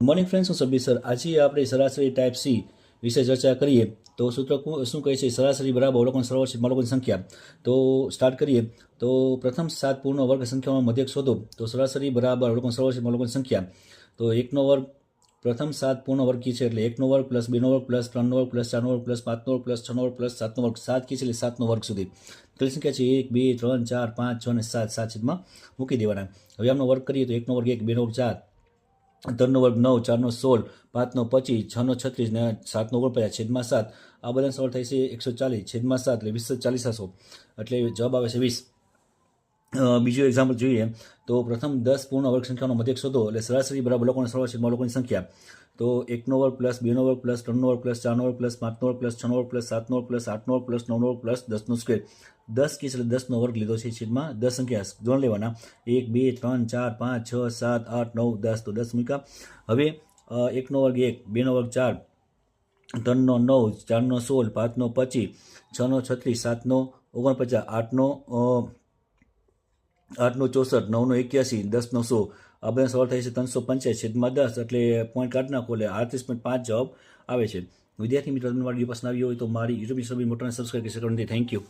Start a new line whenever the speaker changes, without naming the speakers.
Morning friends, હું Sabir sir. આજે આપણે સરાસરી ટાઈપ સી વિશે ચર્ચા કરીએ. તો સૂત્ર શું કહે છે? સરાસરી બરાબર અવલોકન સરવાળો છેદમાં સંખ્યા. તો સ્ટાર્ટ કરીએ. તો પ્રથમ 7 પૂર્ણ વર્ગ સંખ્યાઓનો મધ્યક શોધો. તો સરાસરી બરાબર અવલોકન સરવાળો છેદમાં સંખ્યા. તો 1નો વર્ગ પ્રથમ 7 પૂર્ણ વર્ગ કી છે એટલે 1નો વર્ગ પ્લસ 2નો વર્ગ પ્લસ 3નો વર્ગ પ્લસ 4નો વર્ગ પ્લસ 5નો વર્ગ પ્લસ 6નો વર્ગ પ્લસ 7નો વર્ગ. 7 કી છે એટલે 7નો વર્ગ સુધી. કેટલી સંખ્યા છે? 1 2 3 4 5 6 અને 7. 7 છેદમાં મૂકી દેવાના. હવે આમનો વર્ગ કરીએ તો 1નો વર્ગ 1, 2નો વર્ગ 4, 3નો વર્ગ 9, 4નો 16, 5નો 25, 6નો 36 ને 7નો 49 છેદમાં 7. આ બધા સરળ થાય છે 140 છેદમાં 7 એટલે 20 એટલે જવાબ આવે છે 20. બીજું એક્ઝામ્પલ જોઈએ તો પ્રથમ 10 પૂર્ણ વર્ગ સંખ્યાનો મધ્યક શોધો. એટલે સરાસરી બરાબર અવલોકન સરવાળો છેદમાં અવલોકનની સંખ્યા. તો 1નો વર્ગ પ્લસ 2નો વર્ગ પ્લસ 3નો વર્ગ પ્લસ 4નો વર્ગ પ્લસ 5નો વર્ગ પ્લસ 6નો વર્ગ પ્લસ 7નો વર્ગ પ્લસ 8નો વર્ગ પ્લસ 9નો વર્ગ પ્લસ 10નો સ્ક્વેર. 10 કી એટલે 10નો વર્ગ લીધો છે છેદમાં 10 સંખ્યા જોડ લેવાના. 1 2 3 4 5 6 7 8 9 10 તો 10 મૂક્યા. હવે 1નો વર્ગ 1, 2નો વર્ગ 4, 3નો 9, 4નો 16, 5નો 25, 6નો 36, 7નો 49, 8નો 64, 9નો 81, 10નો 100. આ બધા સવાલ થાય છે 385 છેદમાં 10 એટલે પોઈન્ટ કાઢી નાખો એટલે 38.5 જવાબ આવે છે. વિદ્યાર્થી મિત્રો, તમને મારી વિડીયો પસંદ આવ્યો હોય તો મારી યુટ્યુબ ચેનલ મોટરને સબસ્ક્રાઈબ કરી શકો. Thank you.